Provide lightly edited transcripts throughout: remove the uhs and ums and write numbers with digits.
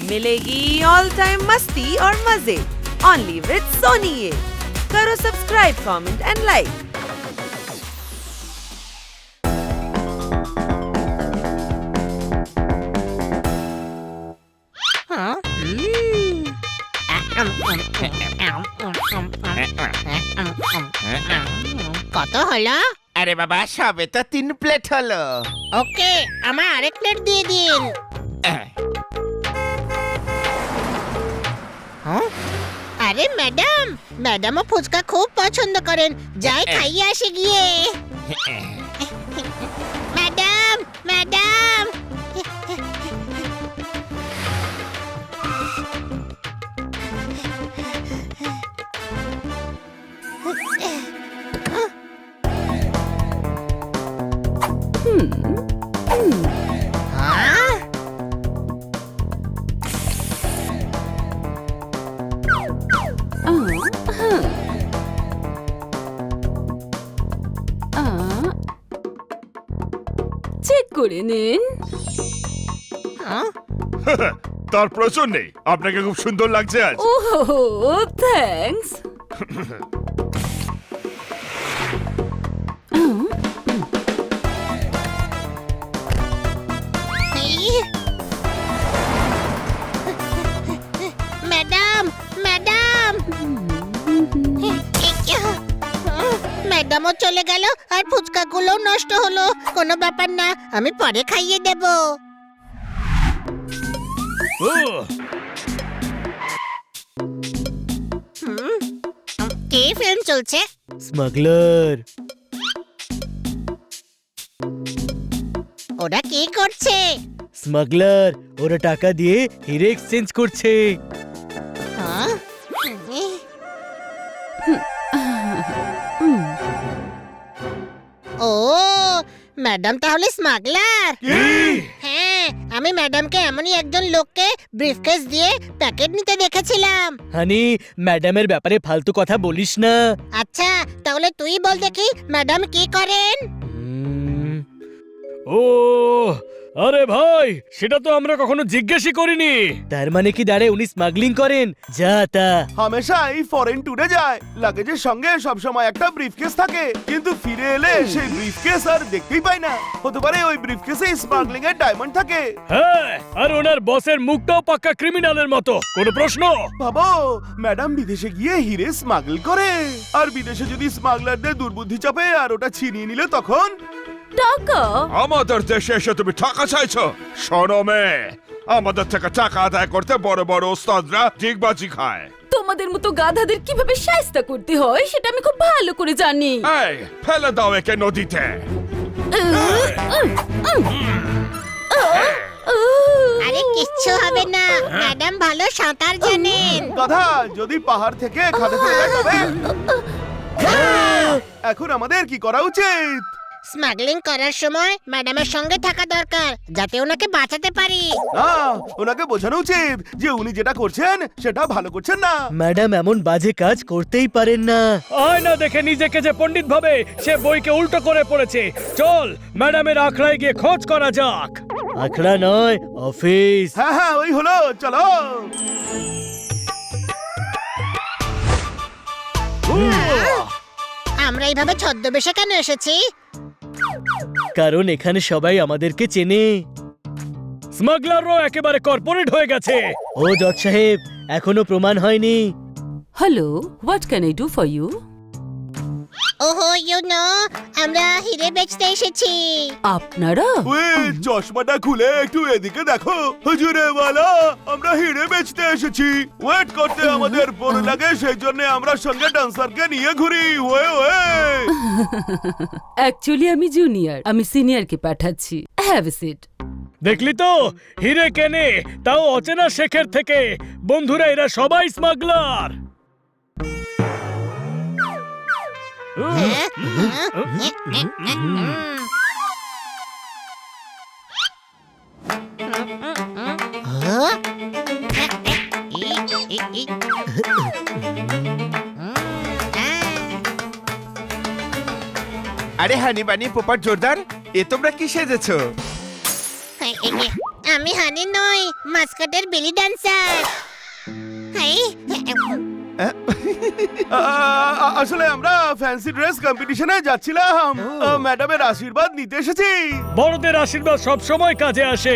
मिलेगी all time मस्ती और मजे ओनली विद सोनी ये। करो सब्सक्राइब, कमेंट एंड लाइक। কত হলো? আরে বাবা, সবে তো 3 প্লেট হলো। ওকে, আমার আরেক প্লেট দিয়ে দিন। আরে ম্যাডাম, ম্যাডামও ফুচকা খুব পছন্দ করেন, যাই খাইয়ে আসে গিয়ে। Madam, madam. চেক করে নিন। তার প্রয়োজন নেই, আপনাকে খুব সুন্দর লাগছে আজ। ওহো, থ্যাঙ্কস। Madam, madam. ম্যাডামও চলে গেল আর ফুচকাগুলোও নষ্ট হলো। কোনো ব্যাপার না, আমি পরে খাইয়ে দেব। কি ফিল্ম চলছে? স্মাগলার। ওরা কি করছে? স্মাগলার, ওরা টাকা দিয়ে হিরে এক্সচেঞ্জ করছে। হ্যাঁ? ও, ম্যাডাম তাহলে স্মাগলার। হ্যাঁ, আমি ম্যাডামকে এমনই একজন লোককে ব্রিফকেস দিয়ে প্যাকেট নিতে দেখেছিলাম। হানি, ম্যাডামের ব্যাপারে ফালতু কথা বলিস না। আচ্ছা, তাহলে তুই বল দেখি ম্যাডাম কি করেন? ও, আরে ভাই, সেটা তো আমরা কখনো জিজ্ঞেসই করিনি। তার মানে কি দাঁড়ে উনি স্মাগলিং করেন? যা তা। হামেশাই ফরেন ট্যুরে যায়, লাগেজের সঙ্গে সবসময় একটা ব্রিফকেস থাকে, কিন্তু ফিরে এলে সেই ব্রিফকেস আর দেখতেই পাই না। হতে পারে ওই ব্রিফকেসে স্মাগলিং এর ডায়মন্ড থাকে। হ্যাঁ, আর ওনার বসের মুখটাও পাক্কা ক্রিমিনালের মতো। কোনো প্রশ্ন? ভাবো, ম্যাডাম বিদেশে গিয়ে হিরে স্মাগল করে, আর বিদেশে যদি স্মাগলারদের দুর্বুদ্ধি চাপে আর ওটা ছিনিয়ে নিলে তখন? টাকা? আমাদের দেশে এসে তুমি টাকা চাইছো? শোনো মেয়ে, আমাদের থেকে টাকা আদায় করতে বড় বড় ওস্তাদরা ডিগবাজি খায়। তোমাদের মতো গাধাদের কিভাবে শায়েস্তা করতে হয় সেটা আমি খুব ভালো করে জানি। এই, ফেলে দাও একে নদীতে। আরে কিচ্ছু হবে না, ম্যাডাম ভালো সাঁতার জানেন। গাধা, যদি পাহাড় থেকে খাদে ফেলে দেয় তবে? এখন আমাদের কি করা উচিত? স্মাগলিং করার সময় ম্যাডামের সঙ্গে থাকা দরকার, যাতে ওনাকে বাঁচাতে পারি। না, ওনাকে বোঝানো উচিত যে উনি যেটা করছেন সেটা ভালো করছেন না। ম্যাডাম এমন বাজে কাজ করতেই পারেন না। আয়না দেখে নিজেকে যে পণ্ডিত ভাবে, সে বইকে উল্টো করে পড়েছে। চল, ম্যাডামের আখড়ায় গিয়ে খোঁজ করা যাক। আখড়া নয়, অফিস। হ্যাঁ হ্যাঁ, ওই হলো, চলো। আমরা এইভাবে ছদ্মবেশে কেন এসেছি? কারণ এখানে সবাই আমাদেরকে চেনে। স্মাগলারও একেবারে কর্পোরেট হয়ে গেছে। ও জজ সাহেব, এখনো প্রমাণ হয়নি। Hello, what can I do for you? ওহো, ইউ নো, আমরা হিরে বেচতে এসেছি। আপনারা? ওই চশমাটা খুলে একটু এদিকে দেখো। হুজুরে ওয়ালা, আমরা হিরে বেচতে এসেছি। ওয়েট করতে আমাদের বড় লাগে, সেই জন্য আমরা সঙ্গে ডান্সারকে নিয়ে ঘুরি। ওয়ে ওয়ে। অ্যাকচুয়ালি আমি জুনিয়র, আমি সিনিয়রকে পাঠাচ্ছি। Have a seat. দেখলি তো, হিরে কেনে, তাও অচেনা শেখের থেকে। বন্ধুরা, এরা সবাই স্মাগলার। আরে হানি বানি পোপার জোরদার, এ তোমরা কি সেজেছো? আমি হানি নই, মাস্কাটের বেলি ডান্সার। হাই, আসলে আমরা ফ্যান্সি ড্রেস কম্পিটিশনে যাচ্ছিলাম, ম্যাডামের আশীর্বাদ নিতে এসেছি। বড়দের আশীর্বাদ সব সময় কাজে আসে।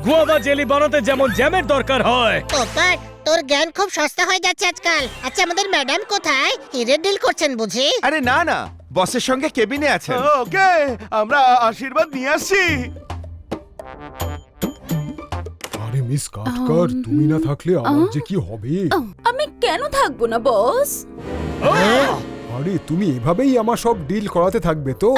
গুয়াভা জেলি বানাতে যেমন জ্যামের দরকার হয়। পোপট, তোর জ্ঞান খুব সস্তা হয়ে যাচ্ছে আজকাল। আচ্ছা, আমাদের ম্যাডাম কোথায়? হিরের ডিল করছেন বুঝি? আরে না না, বসের সঙ্গে কেবিনে আছেন। ওকে, আমরা আশীর্বাদ নিয়ে আসছি। আরে মিস কাটকার, তুমি না থাকলে আমার যে কি হবে। আমি কেন থাকবো না বস? আরে তুমি এভাবেই আমার সব ডিল করাতে থাকবে তো?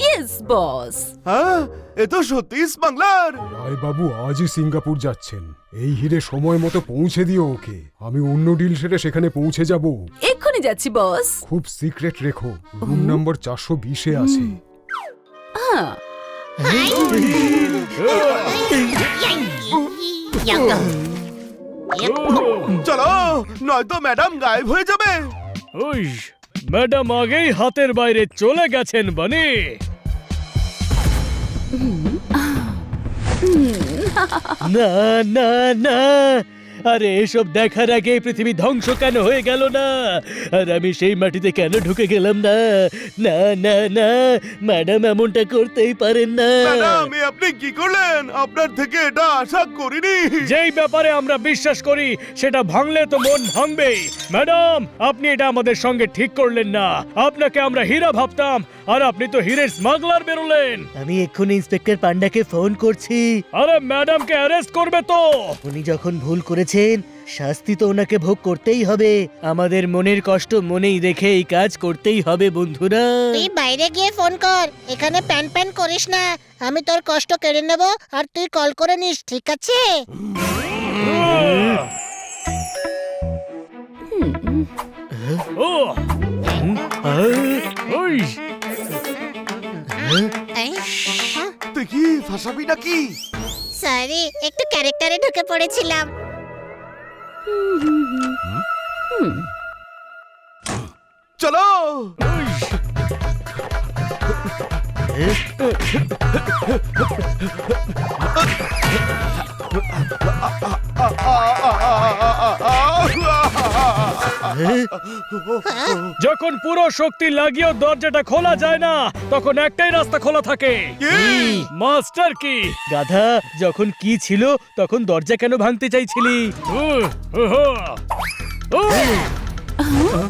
Yes boss. হ্যাঁ, এ তো সত্যি স্মাগলার। রায় বাবু আজই সিঙ্গাপুর যাচ্ছেন। এই হিরে সময় মতো পৌঁছে দিও ওকে। আমি অন্য ডিল সেরে সেখানে পৌঁছে যাব। এক্ষুনি যাচ্ছি বস। খুব সিক্রেট রেখো। রুম নাম্বার 420-এ আছে। হ্যাঁ, চলো, নয়তো ম্যাডাম গায়েব হয়ে যাবে। ওই ম্যাডাম আগেই হাতের বাইরে চলে গেছেন বানি। না না না, আরে এসব দেখার আগে পৃথিবী ধ্বংস কেন হয়ে গেল না? আর আমি সেই মাটিতে কেন ঢুকে গেলাম না? না না না, ম্যাডাম এমনটা করতেই পারেন না। ম্যাডাম, এ আপনি কি করলেন? আপনার থেকে এটা আশা করিনি। যেই ব্যাপারে আমরা বিশ্বাস করি সেটা ভাঙলে তো মন ভাঙবেই। ম্যাডাম, আপনি এটা আমাদের সঙ্গে ঠিক করলেন না। আপনাকে আমরা হীরা ভাবতাম, আর আপনি তো হীরের স্মাগলার বেরোলেন। আমি এক্ষুনি ইন্সপেক্টর পান্ডাকে ফোন করছি। আরে ম্যাডামকে অ্যারেস্ট করবে তো। উনি যখন ভুল করেছেন শাস্তি তো ওনাকে ভোগ করতেই হবে। আমাদের মনের কষ্ট মনেই রেখে এই কাজ করতেই হবে বন্ধুরা। তুই বাইরে গিয়ে ফোন কর, এখানে প্যান প্যান করিস না। আমি তোর কষ্ট কেড়ে নেব, আর তুই কল করে নিস, ঠিক আছে? ও ওই তুই কি ফাঁসাবি নাকি? সরি, একটু ক্যারেক্টারে ঢুকে পড়েছিলাম। চলো। যখন পুরো শক্তি লাগিয়েও দরজাটা খোলা যায় না, তখন একটাই রাস্তা খোলা থাকে। মাস্টার কি? গাধা, যখন কি ছিল তখন দরজা কেন ভাঙতে চাইছিলি?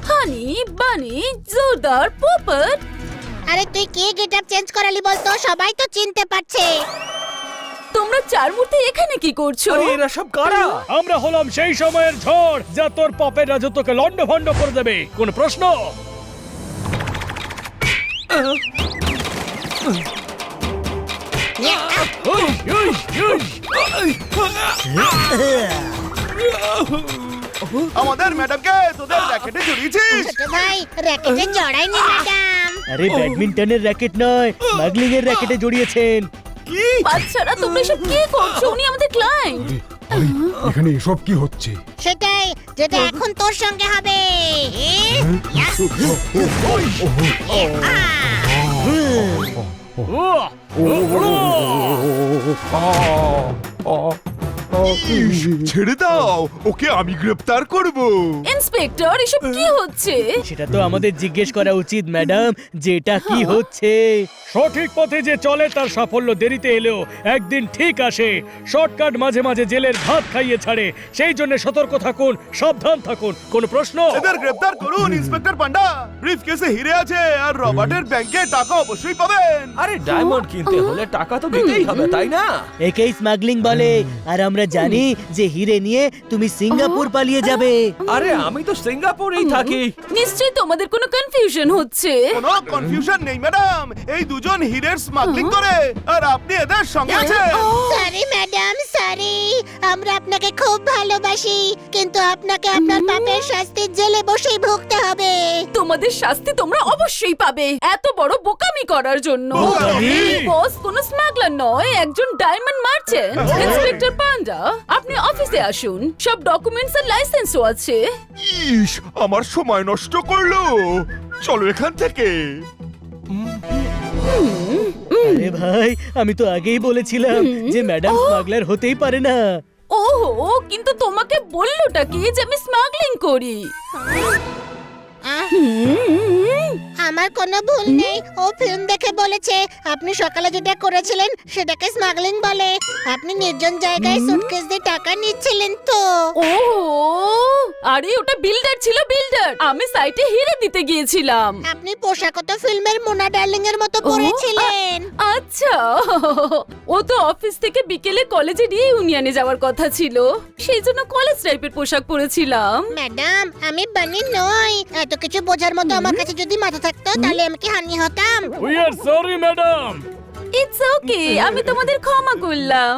হানি বানি জোরদার পোপট। আরে তুই কি গেটআপ চেঞ্জ করালি বলতো? সবাই তো চিনতে পারছে। তোমরা চার মূর্তি এখানে কি করছো? এরা সব কারা? আমরা হলাম সেই সময়ের ঝড় যা তোর পাপের রাজত্বকে লন্ডভন্ড করে দেবে। কোন প্রশ্ন? ওই, ওই, ওই। আমাদের ম্যাডামকে তোদের র্যাকেটে জড়িয়েছিস। ছোট ভাই, র্যাকেটে জড়াইনি ম্যাডাম। আরে ব্যাডমিন্টনের র্যাকেট নয়, স্মাগলিং এর র্যাকেটে জড়িয়েছেন। বাচ্চারা, তোমরা সব কি করছো? উনি আমাদের ক্লায়েন্ট। আরে এখানে এসব কি হচ্ছে? সেটাই, যেটা এখন তোর সঙ্গে হবে। ছেড়ে দাও, ওকে আমি গ্রেফতার করব। ইন্সপেক্টর, এসব কি হচ্ছে? সেটা তো আমাদের জিজ্ঞেস করা উচিত ম্যাডাম, যে এটা কি হচ্ছে। সঠিক পথে যে চলে তার সাফল্য দেরিতে এলেও একদিন ঠিক আসে। শর্টকাট মাঝে মাঝে জেলের ভাত খাইয়ে ছাড়ে। সেই জন্য সতর্ক থাকুন, সাবধান থাকুন। কোন প্রশ্ন? এদের গ্রেফতার করুন ইন্সপেক্টর পান্ডা। ব্রিফকেসে হিরে আছে, আর রবার্টের ব্যাংকে টাকা অবশ্যই পাবেন। আরে ডায়মন্ড কিনতে হলে টাকা তো দিতেই হবে, তাই না? একেই স্মাগলিং বলে। আর আমরা জানি যে হিরে নিয়ে তুমি সিঙ্গাপুর পালিয়ে যাবে। আরে আমি তো সিঙ্গাপুরেই থাকি। নিশ্চয়ই তোমাদের কোনো কনফিউশন হচ্ছে। কোনো কনফিউশন নেই ম্যাডাম, এই দুজন হিরের স্মাগলিং করে, আর আপনি এদের সঙ্গে আছেন। Sorry madam, sorry. আমরা আপনাকে খুব ভালোবাসি, কিন্তু আপনাকে আপনার পাপের শাস্তি জেলে বসেই ভুগতে হবে। তোমাদের শাস্তি তোমরা অবশ্যই পাবে, এত বড় বোকামি করার জন্য। বোকামি? বস কোনো স্মাগলার নয়, একজন ডায়মন্ড মার্চেন্ট। ইন্সপেক্টর পান্ডা, আপনি অফিসে আসুন, সব ডকুমেন্টস আর লাইসেন্সও আছে। ইস, আমার সময় নষ্ট করলো। চলো এখান থেকে। আরে ভাই আমি তো আগেই বলেছিলাম যে ম্যাডাম স্মাগলার হতেই পারে না। ওহো, কিন্তু তোমাকে বললোটা কি যে আমি স্মাগলিং করি? আহ, আমার কোনো ভুল নেই, ও ফিল্ম দেখে বলেছে। আপনি সকালে যেটা করেছিলেন সেটাকে স্মাগলিং বলে। আপনি নির্জন জায়গায় সুটকেস দিয়ে টাকা নিচ্ছিলেন তো। ওহো, আরে ওটা বিল্ডার ছিল, বিল্ডার। আমি সাইটে হিরে দিতে গিয়েছিলাম। আপনি পোশাকও তো ফিল্মের মোনা ডার্লিং এর মতো পরেছিলেন। আচ্ছা, ও তো অফিস থেকে বিকেলে কলেজে রিইউনিয়নে যাওয়ার কথা ছিল, সেই জন্য কলেজ টাইপের পোশাক পরেছিলাম। ম্যাডাম আমি বানি নই, এত কিছু বোঝার মতো আমার কাছে যদি মাথা থাকতো তাহলে আমি কি হানি হতাম? We are sorry madam. It's okay, আমি তোমাদের ক্ষমা করলাম।